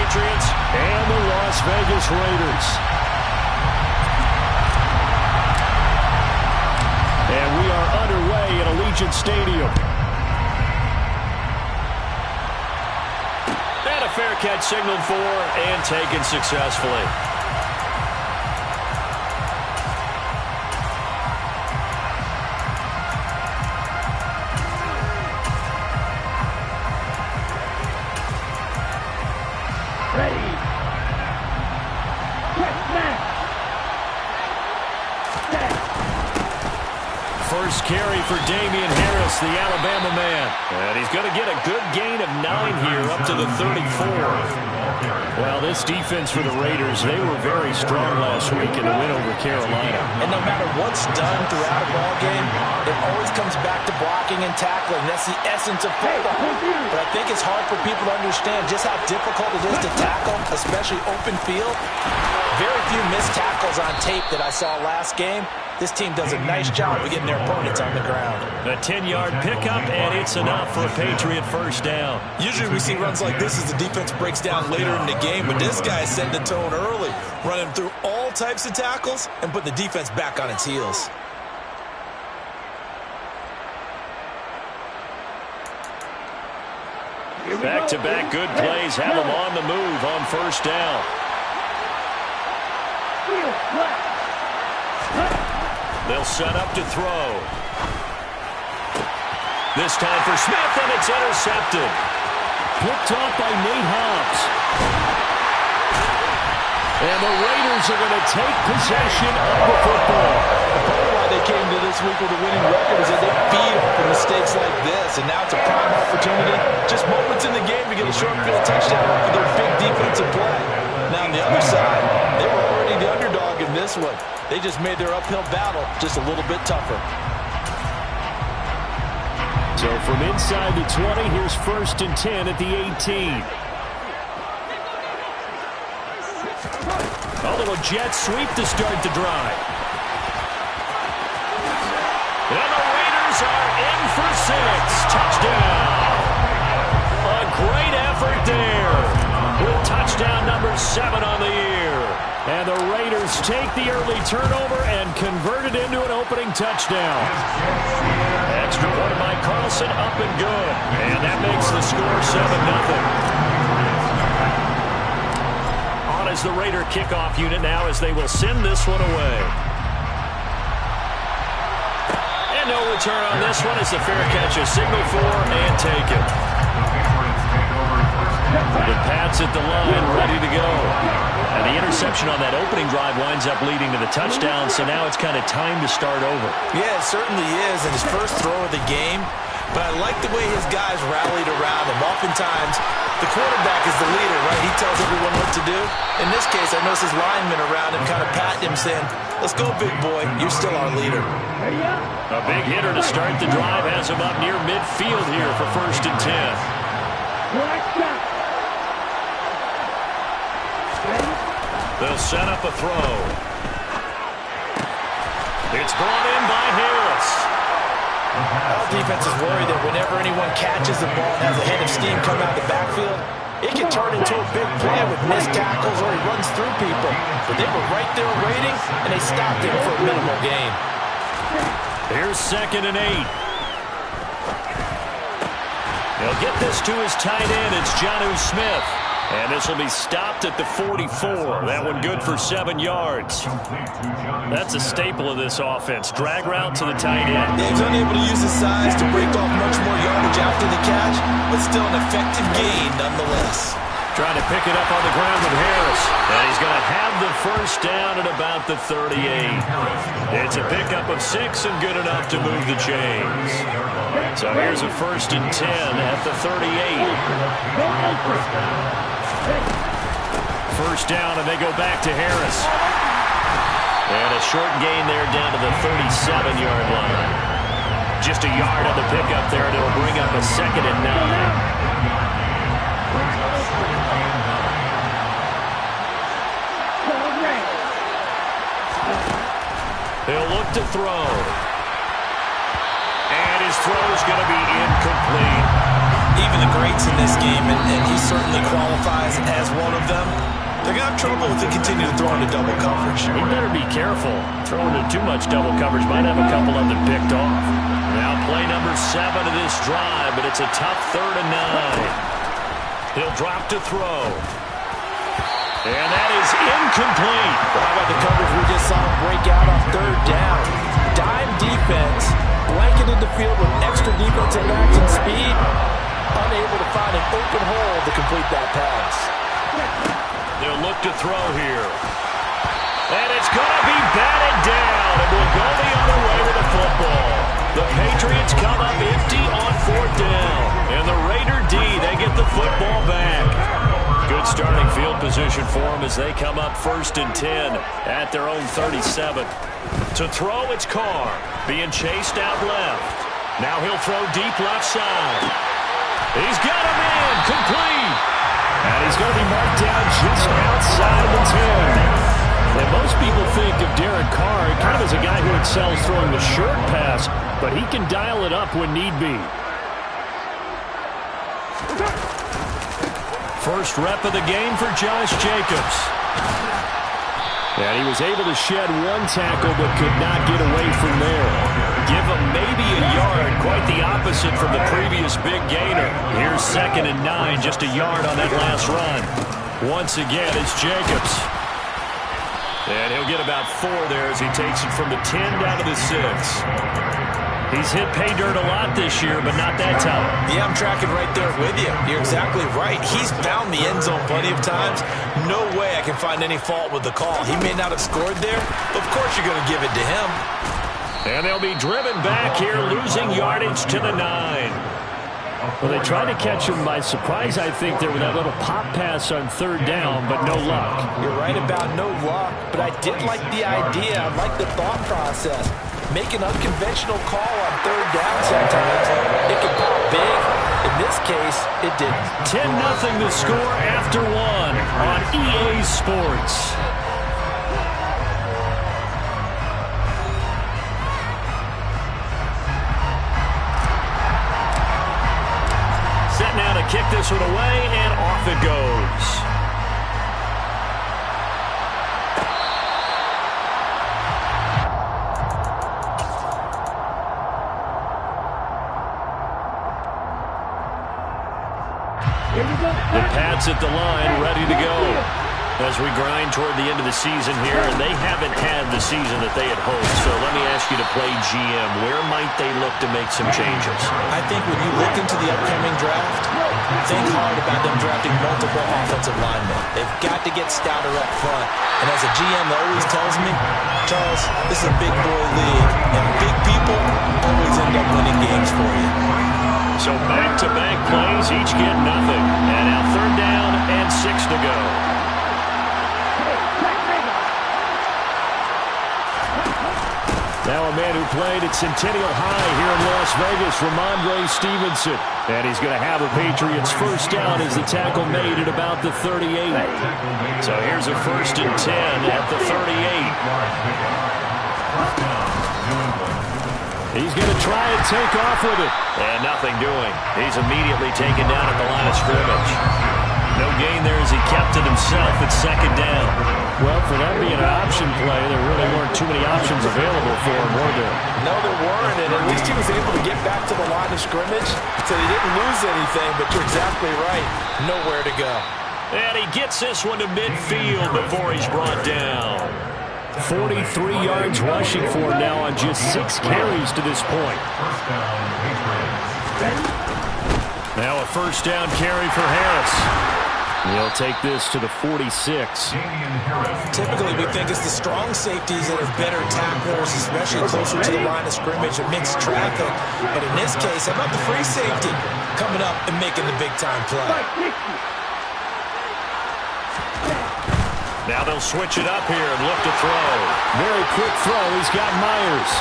Patriots and the Las Vegas Raiders. And we are underway at Allegiant Stadium. And a fair catch signaled for and taken successfully. First carry for Damian Harris, the Alabama man. And he's going to get a good gain of 9 here up to the 34. Well, this defense for the Raiders, they were very strong last week in the win over Carolina. And no matter what's done throughout a ball game, it always comes back to blocking and tackling. That's the essence of football. But I think it's hard for people to understand just how difficult it is to tackle, especially open field. Very few missed tackles on tape that I saw last game. This team does a nice job of getting their opponents on the ground. A 10-yard pickup, and it's enough for a Patriot first down. Usually we see runs like this as the defense breaks down later in the game, but this guy is setting the tone early, running through all types of tackles and putting the defense back on its heels. Back-to-back good plays have them on the move on first down. They'll set up to throw. This time for Smith, and it's intercepted. Picked off by Nate Hobbs. And the Raiders are going to take possession of the football. Part of why they came to this week with a winning record is that they feed off of mistakes like this, and now it's a prime opportunity. Just moments in the game to get a short field touchdown off of their big defensive play. Now on the other side, they were already the underdog in this one. They just made their uphill battle just a little bit tougher. So from inside the 20, here's 1st and 10 at the 18. A little jet sweep to start the drive. And the Raiders are in for 6. Touchdown. A great effort there. With touchdown number 7 on the year. And the Raiders take the early turnover and convert it into an opening touchdown. Extra point by Carlson, up and good. And that makes the score 7-0. On is the Raider kickoff unit now as they will send this one away. And no return on this one as the fair catch is signaled for and taken. The Pats at the line, ready to go. And the interception on that opening drive winds up leading to the touchdown, so now it's kind of time to start over. Yeah, it certainly is, and his first throw of the game. But I like the way his guys rallied around him. Oftentimes, the quarterback is the leader, right? He tells everyone what to do. In this case, I noticed his linemen around him kind of patting him, saying, "Let's go, big boy. You're still our leader." A big hitter to start the drive has him up near midfield here for 1st and 10. They'll set up a throw. It's brought in by Harris. Our defense is worried that whenever anyone catches the ball and has a head of steam come out of the backfield, it can turn into a big play with missed tackles or he runs through people. But they were right there waiting, and they stopped him for a minimal gain. Here's 2nd and 8. They'll get this to his tight end. It's Jonnu Smith. And this will be stopped at the 44. That one good for 7 yards. That's a staple of this offense. Drag route to the tight end. Yeah, he's unable to use his size to break off much more yardage after the catch, but still an effective gain nonetheless. Trying to pick it up on the ground with Harris. And he's going to have the first down at about the 38. It's a pickup of 6 and good enough to move the chains. So here's a 1st and 10 at the 38. First down, and they go back to Harris. And a short gain there down to the 37-yard line. Just a yard on the pickup there, and it'll bring up a 2nd and 9. He'll look to throw. And his throw is going to be incomplete. Even believe in the greats in this game, and he certainly qualifies as one of them. They're going to have trouble if they continue to throw into double coverage. He better be careful. Throwing into too much double coverage might have a couple of them picked off. Now play number 7 of this drive, but it's a tough 3rd and 9. He'll drop to throw. And that is incomplete. How about the coverage we just saw him break out on 3rd down? Dime defense, blanketed the field with extra defensive action speed, unable to find an open hole to complete that pass. They'll look to throw here. And it's going to be batted down. And we'll go the other way with the football. The Patriots come up empty on 4th down. And the Raider D, they get the football back. Good starting field position for them as they come up 1st and 10 at their own 37. To throw, it's Carr. Being chased out left. Now he'll throw deep left side. He's got him in. Complete. And he's going to be marked down just outside of the 10. And most people think of Derek Carr kind of as a guy who excels throwing the short pass, but he can dial it up when need be. First rep of the game for Josh Jacobs. And he was able to shed 1 tackle, but could not get away from there. Give him maybe a yard, quite the opposite from the previous big gainer. Here's 2nd and 9, just a yard on that last run. Once again, it's Jacobs. And he'll get about 4 there as he takes it from the 10 down to the 6. He's hit pay dirt a lot this year, but not that time. Yeah, I'm tracking right there with you. You're exactly right. He's found the end zone plenty of times. No way I can find any fault with the call. He may not have scored there. Of course you're going to give it to him. And they'll be driven back here, losing yardage to the 9. Well, they tried to catch him by surprise, I think, there with that little pop pass on 3rd down, but no luck. You're right about no luck, but I did like the idea. I like the thought process. Make an unconventional call on 3rd down sometimes. It can pop big. In this case, it didn't. 10-0 the score after 1 on EA Sports. Set now to kick this one away, and off it goes. The Pats at the line, ready to go. As we grind toward the end of the season here, and they haven't had the season that they had hoped. So let me ask you to play GM. Where might they look to make some changes? I think when you look into the upcoming draft, think hard about them drafting multiple offensive linemen. They've got to get stouter up front. And as a GM that always tells me, Charles, this is a big boy league, and big people always end up winning games for you. So back-to-back plays, each get nothing. And now 3rd down and 6 to go. Now a man who played at Centennial High here in Las Vegas, Ramondre Stevenson. And he's going to have a Patriots first down as the tackle made at about the 38. So here's a 1st and 10 at the 38. He's going to try and take off with it. And nothing doing. He's immediately taken down at the line of scrimmage. No gain there as he kept it himself at 2nd down. Well, for that being an option play, there really weren't too many options available for him, were there? No, there weren't, and at least he was able to get back to the line of scrimmage, so he didn't lose anything, but you're exactly right. Nowhere to go. And he gets this one to midfield before he's brought down. 43 yards rushing for him now on just 6 carries to this point. Now a 1st down carry for Harris. He'll take this to the 46. Typically, we think it's the strong safeties that are better tacklers, especially closer to the line of scrimmage and mixed traffic. But in this case, how about the free safety coming up and making the big-time play? Now they'll switch it up here and look to throw. Very quick throw. He's got Myers.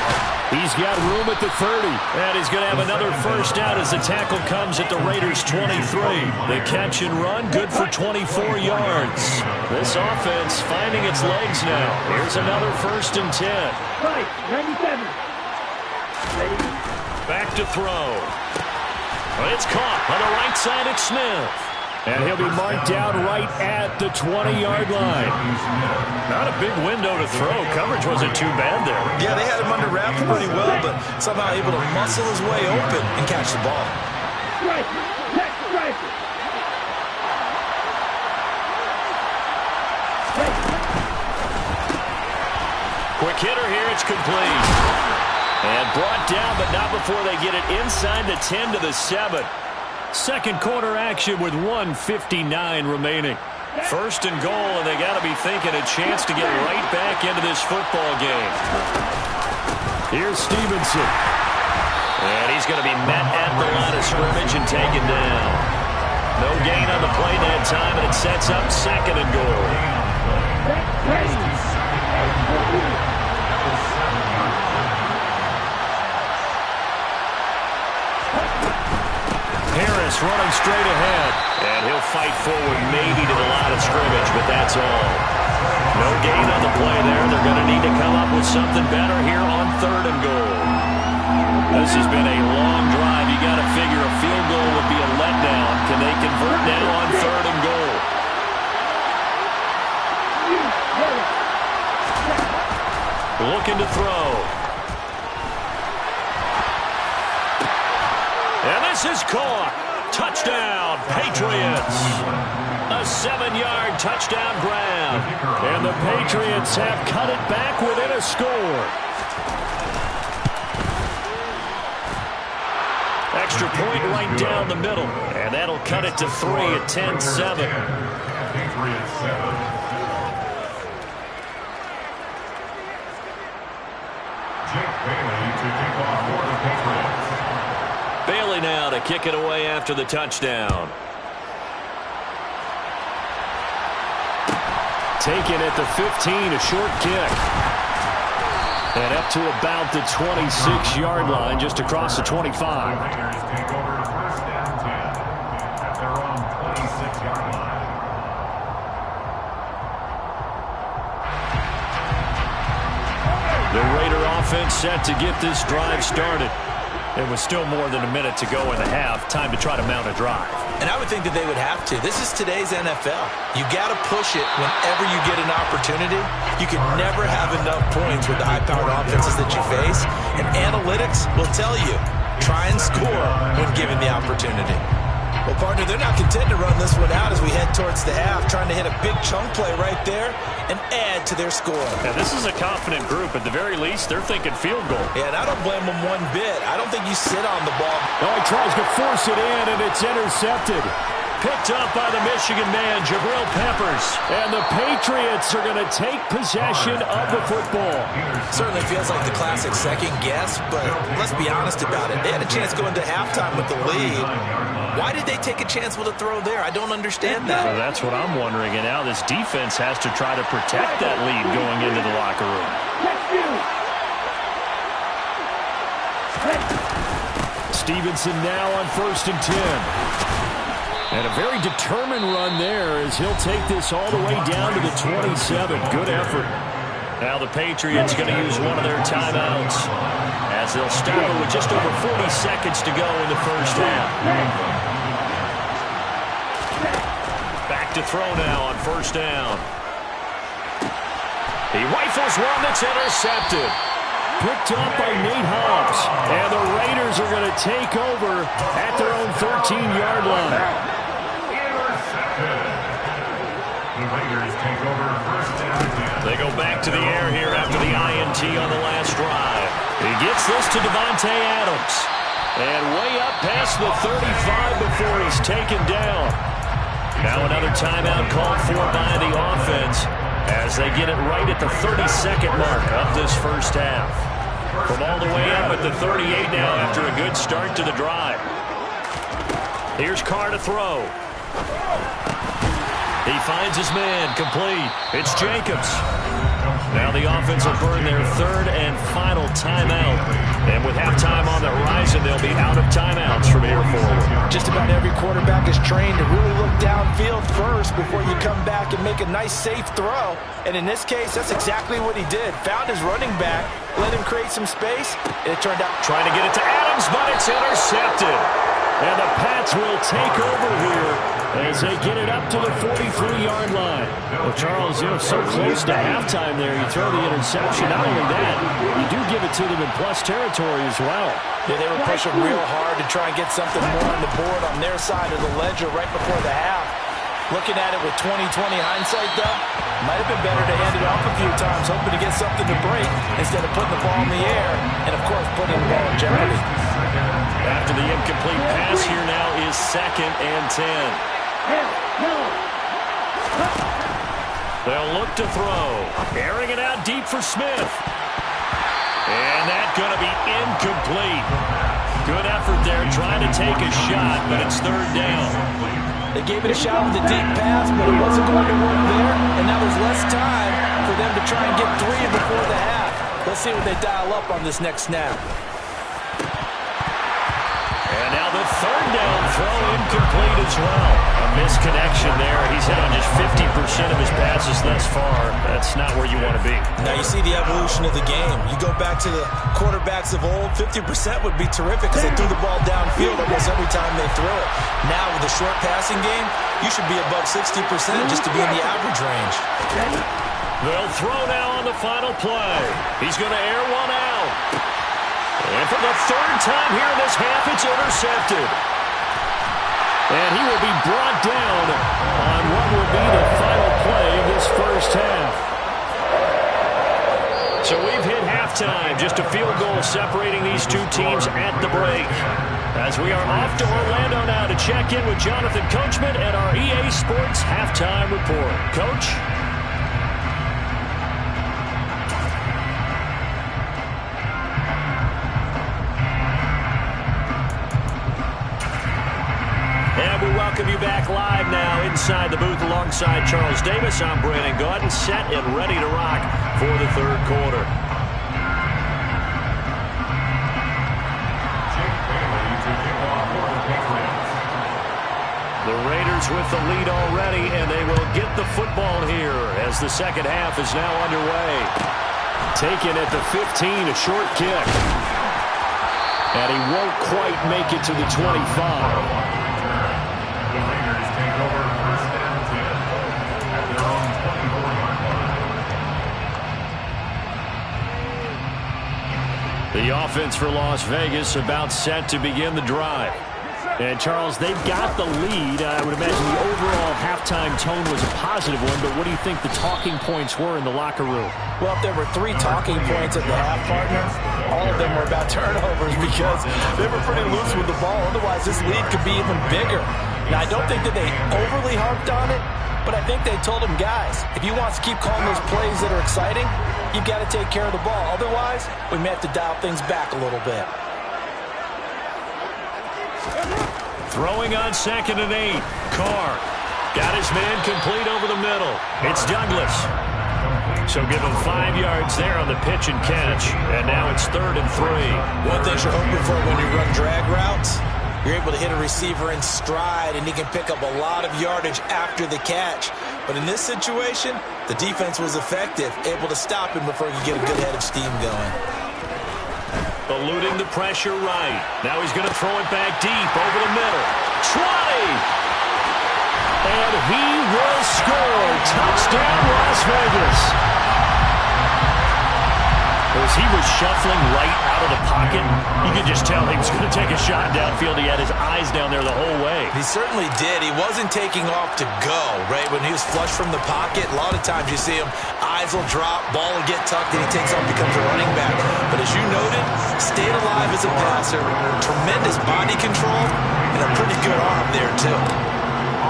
He's got room at the 30. And he's going to have another 1st down as the tackle comes at the Raiders' 23. The catch and run, good for 24 yards. This offense finding its legs now. Here's another 1st and 10. Right, 97. Ready? Back to throw. It's caught on the right side at Smith. And he'll be marked down right at the 20-yard line. Not a big window to throw. Coverage wasn't too bad there. Yeah, they had him under wraps pretty well, but somehow able to muscle his way open and catch the ball. Quick hitter here. It's complete. And brought down, but not before they get it inside the 10 to the 7. Second quarter action with 1:59 remaining. First and goal, and they got to be thinking a chance to get right back into this football game. Here's Stevenson. And he's going to be met at the line of scrimmage and taken down. No gain on the play that time, and it sets up second and goal. Harris running straight ahead. And he'll fight forward maybe to the line of scrimmage, but that's all. No gain on the play there. They're going to need to come up with something better here on third and goal. This has been a long drive. You got to figure a field goal would be a letdown. Can they convert now on third and goal? Looking to throw. And this is caught. Touchdown, Patriots. A 7-yard touchdown grab. And the Patriots have cut it back within a score. Extra point right down the middle. And that'll cut it to 3 at 10-7. Bailey now to kick it away after the touchdown. Taken at the 15, a short kick. And up to about the 26-yard line, just across the 25. The Raider offense set to get this drive started. It was still more than a minute to go in the half. Time to try to mount a drive. And I would think that they would have to. This is today's NFL. You got to push it whenever you get an opportunity. You can never have enough points with the high-powered offenses that you face. And analytics will tell you, try and score when given the opportunity. Well, partner, they're not content to run this one out as we head towards the half, trying to hit a big chunk play right there and add to their score. Yeah, this is a confident group. At the very least, they're thinking field goal. Yeah, and I don't blame them one bit. I don't think you sit on the ball. Oh, he tries to force it in, and it's intercepted. Picked up by the Michigan man, Jabril Peppers. And the Patriots are going to take possession of the football. Certainly feels like the classic second guess, but let's be honest about it. They had a chance going into halftime with the lead. Why did they take a chance with a throw there? I don't understand that. Well, that's what I'm wondering. And now this defense has to try to protect that lead going into the locker room. Stevenson now on 1st and 10. And a very determined run there as he'll take this all the way down to the 27. Good effort. Now the Patriots going to use one of their timeouts as they'll stop it with just over 40 seconds to go in the first half. Back to throw now on 1st down. He rifles one that's intercepted. Picked up by Nate Hobbs. And the Raiders are going to take over at their own 13-yard line. They go back to the air here after the INT on the last drive. He gets this to Davante Adams. And way up past the 35 before he's taken down. Now another timeout called for by the offense as they get it right at the 32nd mark of this first half. From all the way up at the 38 now after a good start to the drive. Here's Carr to throw. He finds his man, complete. It's Jacobs. Now the offense will burn their 3rd and final timeout. And with halftime on the horizon, they'll be out of timeouts from here forward. Just about every quarterback is trained to really look downfield first before you come back and make a nice, safe throw. And in this case, that's exactly what he did. Found his running back, let him create some space, and it turned out. Trying to get it to Adams, but it's intercepted. And the Pats will take over here as they get it up to the 43-yard line. Well, Charles, so close to halftime there. You throw the interception. Not only that, you do give it to them in plus territory as well. Yeah, they were pushing real hard to try and get something more on the board on their side of the ledger right before the half. Looking at it with 20/20 hindsight, though, might have been better to hand it off a few times, hoping to get something to break instead of putting the ball in the air and, of course, putting the ball in jeopardy. After the incomplete pass, here now is 2nd and 10. They'll look to throw. Airing it out deep for Smith. And that's going to be incomplete. Good effort there trying to take a shot, but it's 3rd down. They gave it a shot with a deep pass, but it wasn't going to work there, and now there's less time for them to try and get 3 before the half. Let's see what they dial up on this next snap. And now the 3rd down throw incomplete as well. A misconnection there. He's hit on just 50% of his passes thus far. That's not where you want to be. Now you see the evolution of the game. You go back to the quarterbacks of old, 50% would be terrific because they threw the ball downfield almost every time they threw it. Now with the short passing game, you should be above 60% just to be in the average range. They'll throw now on the final play. He's going to air one out. And for the 3rd time here in this half, it's intercepted. And he will be brought down on what will be the final play of this first half. So we've hit halftime. Just a field goal separating these two teams at the break. As we are off to Orlando now to check in with Jonathan Coachman at our EA Sports Halftime Report. Coach? And we welcome you back live now inside the booth alongside Charles Davis. I'm Brandon Gaudin, set and ready to rock for the 3rd quarter. The Raiders with the lead already, and they will get the football here as the 2nd half is now underway. Taken at the 15, a short kick. And he won't quite make it to the 25. The offense for Las Vegas about set to begin the drive. And, Charles, they've got the lead. I would imagine the overall halftime tone was a positive one, but what do you think the talking points were in the locker room? Well, if there were 3 talking points at the half, partner, all of them were about turnovers because they were pretty loose with the ball. Otherwise, this lead could be even bigger. Now, I don't think that they overly harped on it, but I think they told them, guys, if you want to keep calling those plays that are exciting, you've got to take care of the ball. Otherwise, we may have to dial things back a little bit. Throwing on 2nd and 8. Carr got his man complete over the middle. It's Douglas. So give him 5 yards there on the pitch and catch. And now it's 3rd and 3. One thing you're hoping for when you run drag routes, you're able to hit a receiver in stride, and he can pick up a lot of yardage after the catch. But in this situation, the defense was effective, able to stop him before he could get a good head of steam going. Eluding the pressure right. Now he's going to throw it back deep over the middle. 20! And he will score. Touchdown, Las Vegas. As he was shuffling right out of the pocket, you could just tell he was going to take a shot downfield. He had his eyes down there the whole way. He certainly did. He wasn't taking off to go, right? When he was flush from the pocket, a lot of times you see him, eyes will drop, ball will get tucked, and he takes off, becomes a running back. But as you noted, stayed alive as a passer, tremendous body control, and a pretty good arm there, too.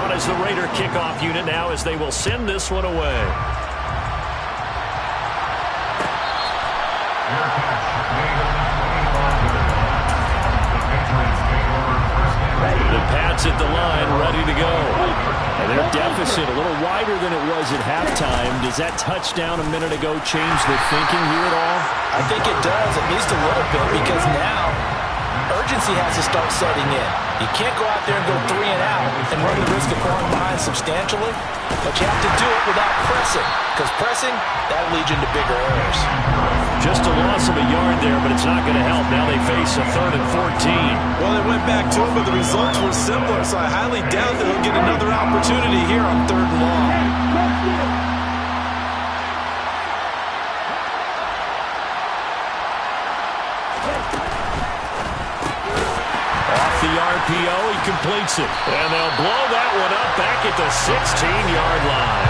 On as the Raider kickoff unit now as they will send this one away. The Pats at the line, ready to go. And their deficit a little wider than it was at halftime. Does that touchdown a minute ago change the thinking here at all? I think it does, at least a little bit, because now urgency has to start setting in. You can't go out there and go 3 and out and run the risk of falling behind substantially, but you have to do it without pressing, because pressing, that leads you into bigger errors. Just a loss of a yard there, but it's not going to help. Now they face a 3rd and 14. Well, they went back to it, but the results were similar, so I highly doubt that he'll get another opportunity here on 3rd and long. The RPO, he completes it. And they'll blow that one up back at the 16-yard line.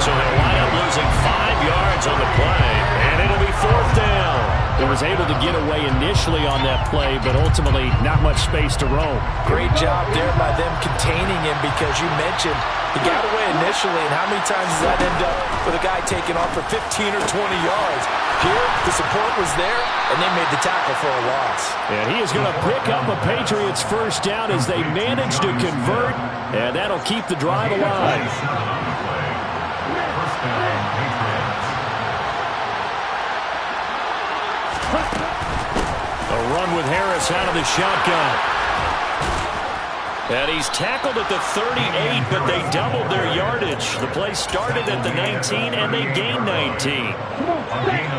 So they'll wind up losing 5 yards on the play, and it'll be 4th down. He was able to get away initially on that play, but ultimately not much space to roam. Great job there by them containing him, because you mentioned he got away initially, and how many times does that end up with a guy taking off for 15 or 20 yards? Here, the support was there, and they made the tackle for a loss. And he is going to pick up a Patriots 1st down as they manage to convert, and that'll keep the drive alive. A run with Harris out of the shotgun. And he's tackled at the 38, but they doubled their yardage. The play started at the 19, and they gained 19.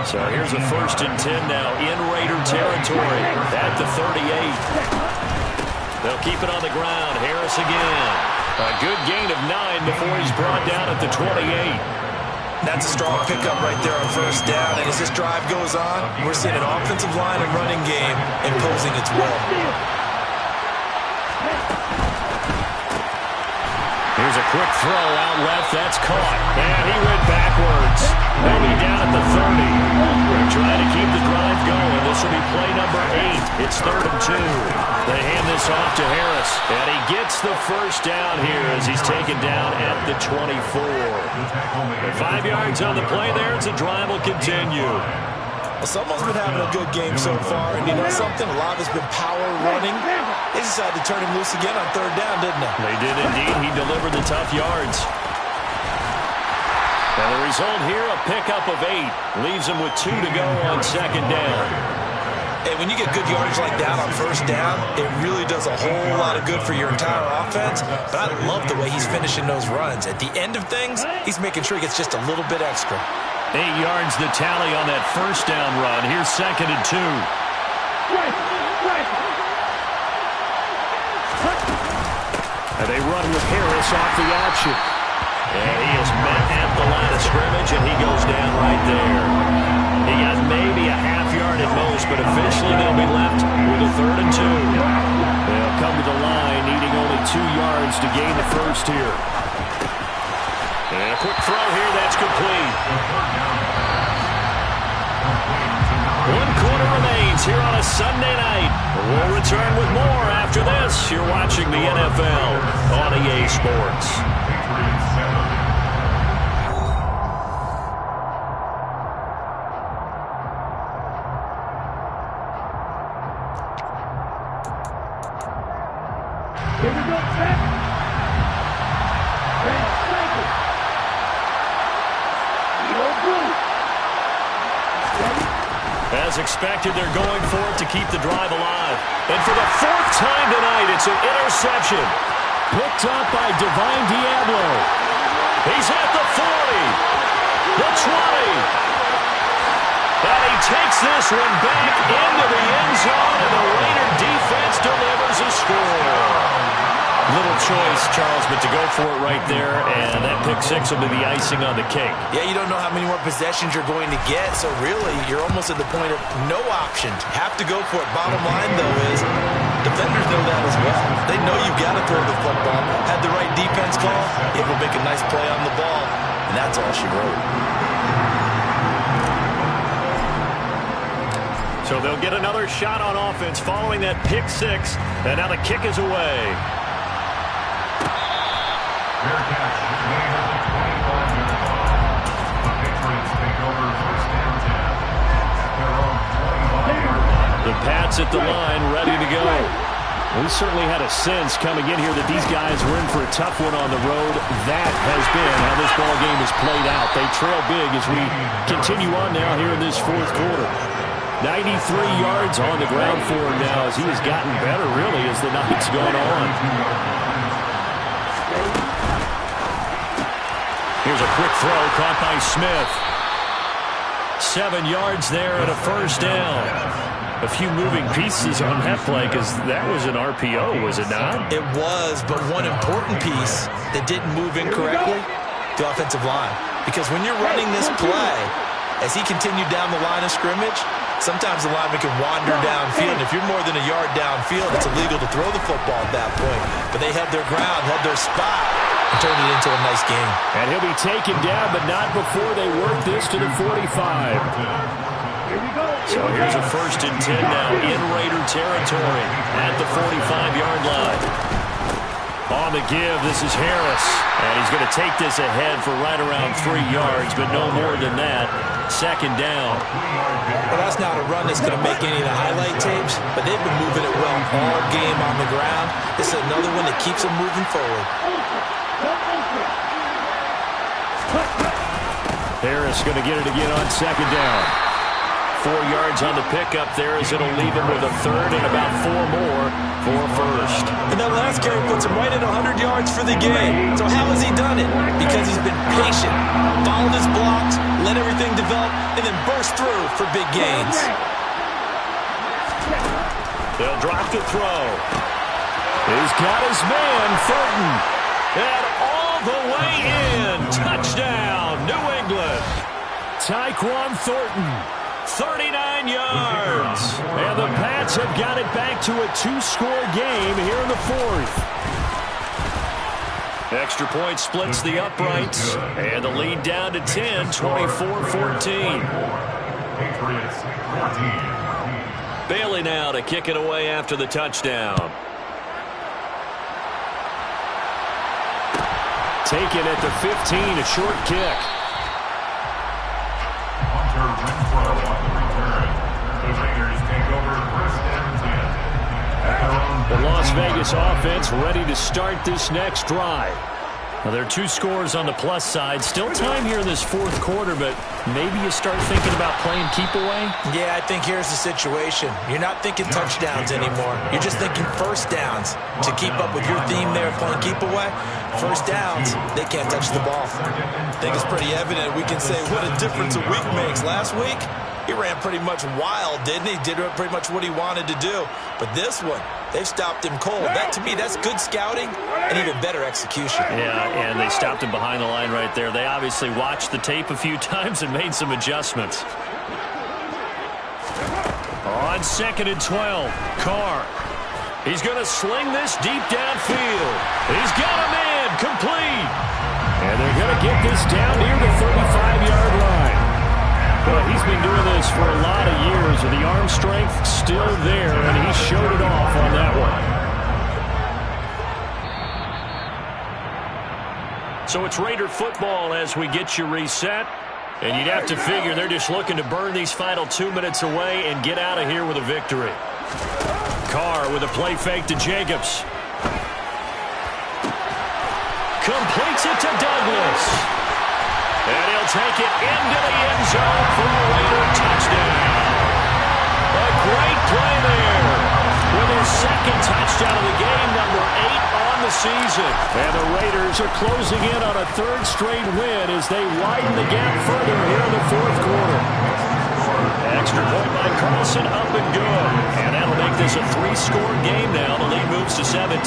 So here's a 1st and 10 now in Raider territory at the 38. They'll keep it on the ground. Harris again. A good gain of 9 before he's brought down at the 28. That's a strong pickup right there on 1st down, and as this drive goes on, we're seeing an offensive line and running game imposing its will. Here's a quick throw out left. That's caught. And he went backwards. They'll be down at the 30. They're trying to keep the drive going. This will be play number 8. It's 3rd and 2. They hand this off to Harris. And he gets the 1st down here as he's taken down at the 24. And 5 yards on the play there as the drive will continue. Well, someone's been having a good game so far, and you know something? A lot of it's been power running. They decided to turn him loose again on 3rd down, didn't they? They did indeed. He delivered the tough yards. And the result here, a pickup of 8. Leaves him with 2 to go on 2nd down. Hey, when you get good yardage like that on 1st down, it really does a whole lot of good for your entire offense. But I love the way he's finishing those runs. At the end of things, he's making sure he gets just a little bit extra. 8 yards the tally on that 1st down run. Here's 2nd and 2. And they run with Harris off the option. And he is met at the line of scrimmage, and he goes down right there. He got maybe a half yard at most, but officially they'll be left with a 3rd and 2. They'll come to the line, needing only 2 yards to gain the 1st here. And a quick throw here, that's complete. 1 quarter remains here on a Sunday night. We'll return with more after this. You're watching the NFL on EA Sports. As expected, they're going for it to keep the drive alive. And for the 4th time tonight, it's an interception. Picked up by Divine Diablo. He's at the 40, the 20. And he takes this one back into the end zone, and the Raider defense delivers a score. Little choice, Charles, but to go for it right there, and that pick 6 will be the icing on the cake. Yeah, you don't know how many more possessions you're going to get, so really, you're almost at the point of no option. Have to go for it. Bottom line, though, is defenders know that as well. They know you've got to throw the football. Had the right defense call, it will make a nice play on the ball, and that's all she wrote. So they'll get another shot on offense following that pick 6, and now the kick is away. The Pats at the line, ready to go. We certainly had a sense coming in here that these guys were in for a tough one on the road. That has been how this ball game has played out. They trail big as we continue on now here in this 4th quarter. 93 yards on the ground for him now as he has gotten better, really, as the night's gone on. Here's a quick throw caught by Smith. 7 yards there and a first down. A few moving pieces on that play because that was an RPO, was it not? It was, but one important piece that didn't move incorrectly, the offensive line. Because when you're running this play, as he continued down the line of scrimmage, sometimes the lineman can wander downfield. And if you're more than a yard downfield, it's illegal to throw the football at that point. But they held their ground, held their spot, and turned it into a nice game. And he'll be taken down, but not before they work this to the 45. So here's a 1st and 10 now in Raider territory at the 45-yard line. On the give, this is Harris. And he's going to take this ahead for right around 3 yards, but no more than that. 2nd down. Well, that's not a run that's going to make any of the highlight tapes, but they've been moving it well all game on the ground. This is another one that keeps them moving forward. Harris going to get it again on 2nd down. 4 yards on the pickup there as it'll leave him with a 3rd and about 4 more for 1st. And that last carry puts him right at 100 yards for the game. So how has he done it? Because he's been patient, followed his blocks, let everything develop, and then burst through for big gains. They'll drop the throw. He's got his man, Thornton. And all the way in. Touchdown, New England. Tyquan Thornton. 39 yards. And the Pats have got it back to a 2-score game here in the 4th. Extra point splits the uprights. And the lead down to 10, 24-14. Bailey now to kick it away after the touchdown. Taken at the 15, a short kick. The Las Vegas offense ready to start this next drive. Now, there are 2 scores on the plus side. Still time here in this 4th quarter, but maybe you start thinking about playing keep away? Yeah, I think here's the situation. You're not thinking touchdowns anymore. You're just thinking first downs. To keep up with your theme there of playing keep away, first downs, they can't touch the ball. I think it's pretty evident. We can say what a difference a week makes. Last week, he ran pretty much wild, didn't he? Did pretty much what he wanted to do. But this one, they've stopped him cold. That, to me, that's good scouting and even better execution. Yeah, and they stopped him behind the line right there. They obviously watched the tape a few times and made some adjustments. On 2nd and 12, Carr. He's going to sling this deep downfield. He's got a man complete. And they're going to get this down near the 35-yard line. Well, he's been doing this for a lot of years, and the arm strength still there, and he showed it off on that one. So it's Raider football as we get you reset. And you'd have to figure they're just looking to burn these final 2 minutes away and get out of here with a victory. Carr with a play fake to Jacobs. Completes it to Douglas. And he'll take it into the end zone for a Raider touchdown. A great play there with his 2nd touchdown of the game, number 8 on the season. And the Raiders are closing in on a 3rd straight win as they widen the gap further here in the 4th quarter. Extra point by Carlson, up and good. And that'll make this a 3-score game now. The lead moves to 17.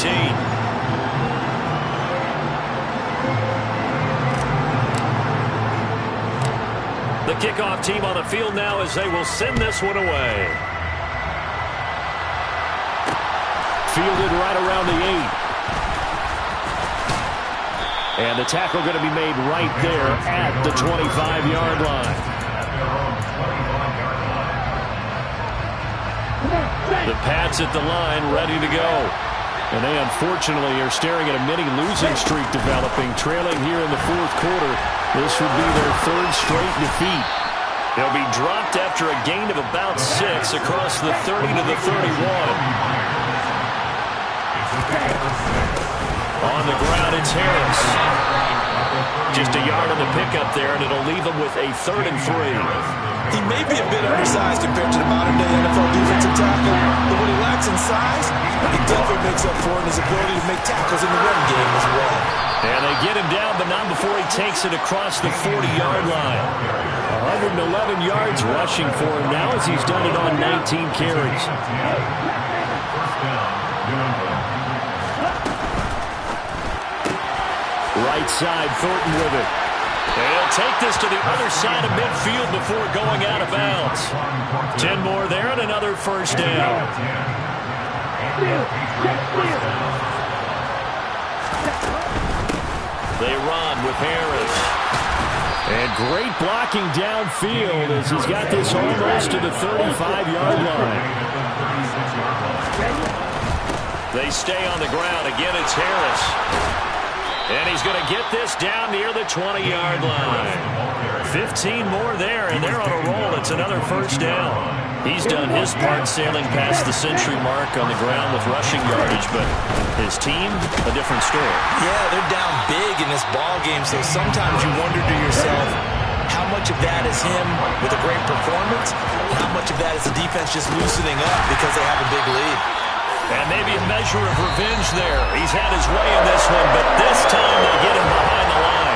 The kickoff team on the field now as they will send this one away. Fielded right around the 8. And the tackle going to be made right there at the 25-yard line. The Pats at the line ready to go. And they unfortunately are staring at a mini losing streak developing, trailing here in the 4th quarter. This would be their 3rd straight defeat. They'll be dropped after a gain of about 6 across the 30 to the 31. On the ground, it's Harris. Just a yard on the pickup there, and it'll leave him with a 3rd and 3. He may be a bit undersized compared to the modern-day NFL defensive tackle, but what he lacks in size, he definitely makes up for it in his ability to make tackles in the run game as well. And they get him down, but not before he takes it across the 40-yard line. 111 yards rushing for him now as he's done it on 19 carries. Right side, Thornton with it. They'll take this to the other side of midfield before going out of bounds. 10 more there and another first down. They run with Harris. And great blocking downfield as he's got this almost to the 35-yard line. They stay on the ground. Again, it's Harris. And he's going to get this down near the 20-yard line. 15 more there, and they're on a roll. It's another first down. He's done his part sailing past the century mark on the ground with rushing yardage, but his team, a different story. Yeah, they're down big in this ball game, so sometimes you wonder to yourself how much of that is him with a great performance and how much of that is the defense just loosening up because they have a big lead. And maybe a measure of revenge there. He's had his way in this one, but this time they get him behind the line.